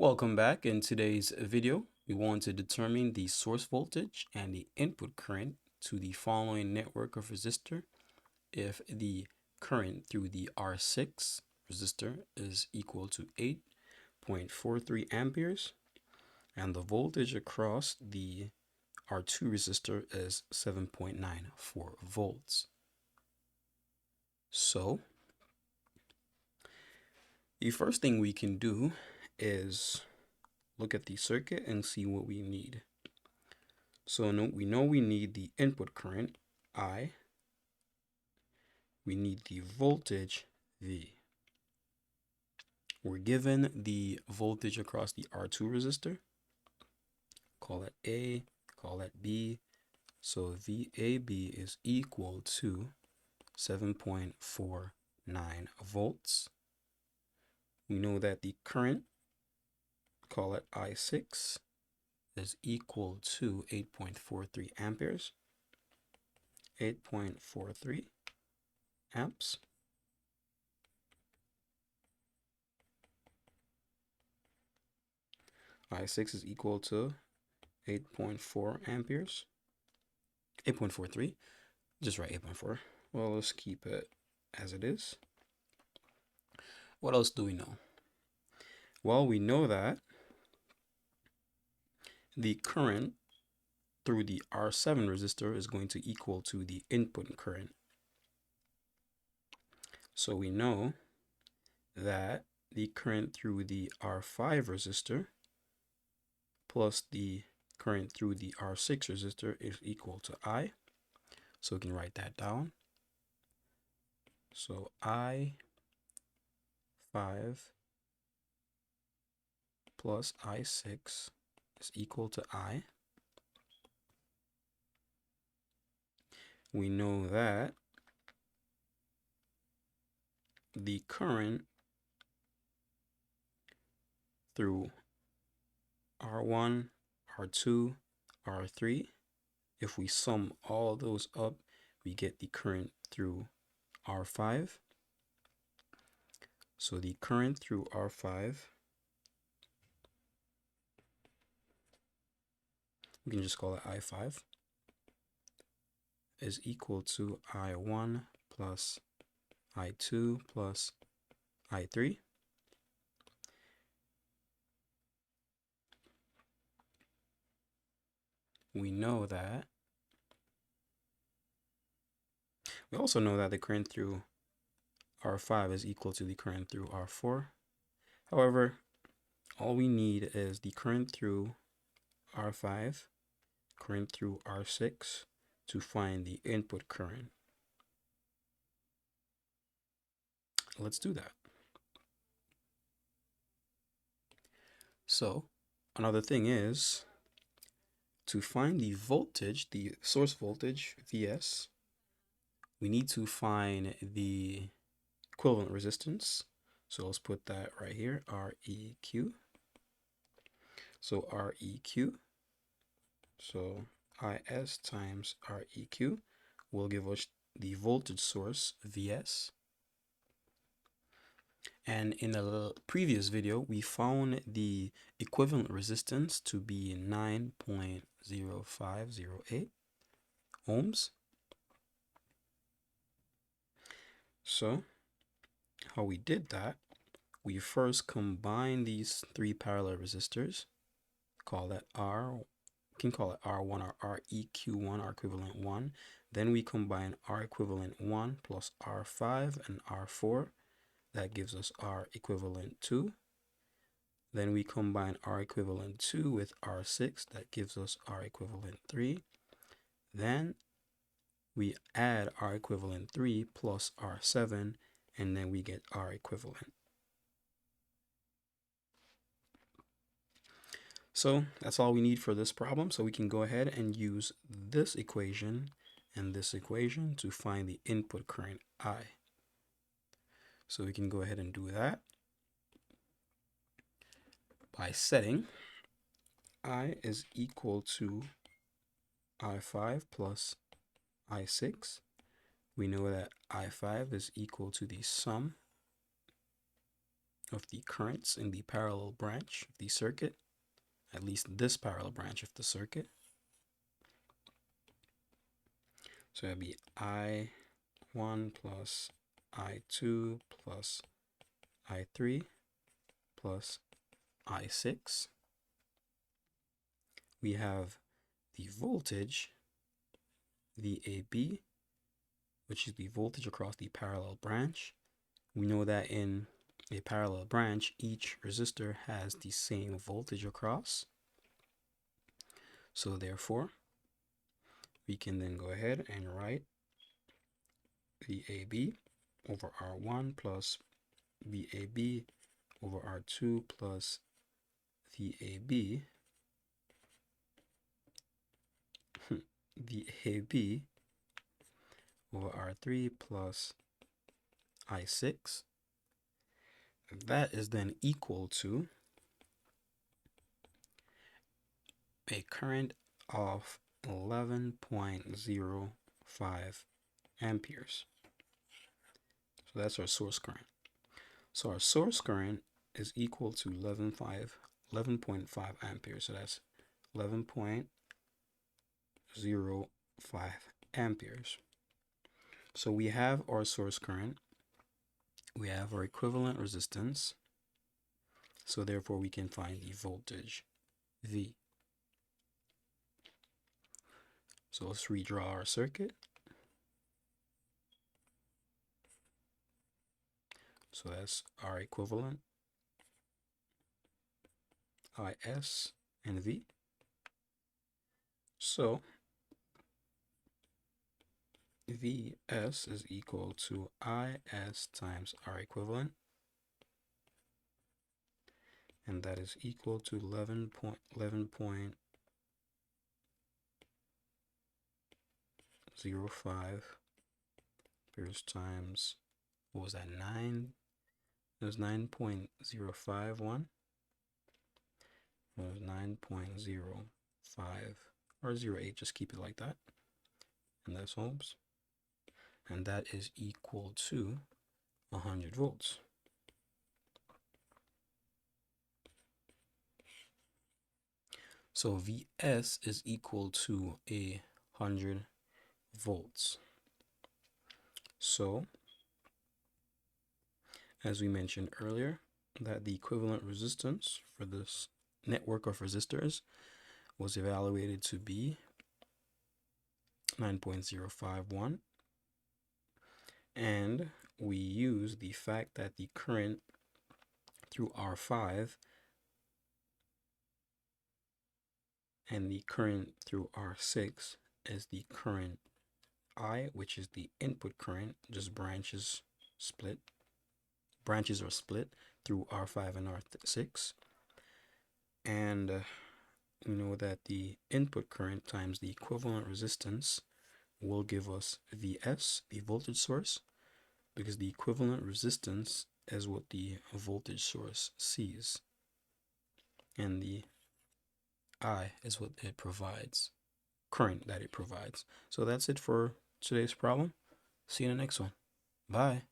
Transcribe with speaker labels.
Speaker 1: Welcome back. In today's video, we want to determine the source voltage and the input current to the following network of resistor if the current through the R6 resistor is equal to 8.43 amperes and the voltage across the R2 resistor is 7.94 volts. So the first thing we can do is look at the circuit and see what we need. So we know we need the input current, I. We need the voltage, V. We're given the voltage across the R2 resistor. Call it A, call it B. So VAB is equal to 7.49 volts. We know that the current, call it I6, is equal to 8.43 amperes. 8.43 amps. I6 is equal to 8.4 amperes. 8.43. Just write 8.4. Well, let's keep it as it is. What else do we know? Well, we know that the current through the R7 resistor is going to equal to the input current. So we know that the current through the R5 resistor plus the current through the R6 resistor is equal to I. So we can write that down. So I5 plus I6 is equal to I. We know that the current through R1, R2, R3, if we sum all those up, we get the current through R5. So the current through R5, we can just call it I5, is equal to I1 plus I2 plus I3. We also know that the current through R5 is equal to the current through R4. However, all we need is the current through R5, current through R6 to find the input current. Let's do that. So another thing is to find the voltage, the source voltage, Vs, we need to find the equivalent resistance. So let's put that right here, Req. So Req, so Is times Req will give us the voltage source, Vs. And in the previous video, we found the equivalent resistance to be 9.0508 ohms. So how we did that, we first combine these three parallel resistors, call that R, we can call it R1 or Req1, R equivalent 1. Then we combine R equivalent 1 plus R5 and R4. That gives us R equivalent 2. Then we combine R equivalent 2 with R6. That gives us R equivalent 3. Then we add R equivalent 3 plus R7, and then we get R equivalent. So that's all we need for this problem. So we can go ahead and use this equation and this equation to find the input current I. So we can go ahead and do that by setting I is equal to I5 plus I6. We know that I5 is equal to the sum of the currents in the parallel branch of the circuit, at least this parallel branch of the circuit. So that'd be I1 plus I2 plus I3 plus I6. We have the voltage, VAB, which is the voltage across the parallel branch. We know that in a parallel branch, each resistor has the same voltage across. So therefore, we can then go ahead and write VAB over R1 plus VAB over R2 plus VAB VAB over R3 plus I6. That is then equal to a current of 11.05 amperes. So that's our source current. So our source current is equal to 11.5 amperes. So that's 11.05 amperes. So we have our source current. We have our equivalent resistance. So therefore we can find the voltage V. So let's redraw our circuit. So that's our equivalent, IS and V. So Vs is equal to Is times our equivalent, and that is equal to 11.05 amperes times, what was that, 9? It was 9.051. It was 9.05 or 08, just keep it like that. And that's ohms. And that is equal to 100 volts. So Vs is equal to 100 volts. So, as we mentioned earlier, that the equivalent resistance for this network of resistors was evaluated to be 9.051. And we use the fact that the current through R5 and the current through R6 is the current I, which is the input current, just branches are split through R5 and R6. And we know that the input current times the equivalent resistance will give us Vs, the voltage source, because the equivalent resistance is what the voltage source sees, and the I is what it provides, current that it provides. So that's it for today's problem. See you in the next one. Bye.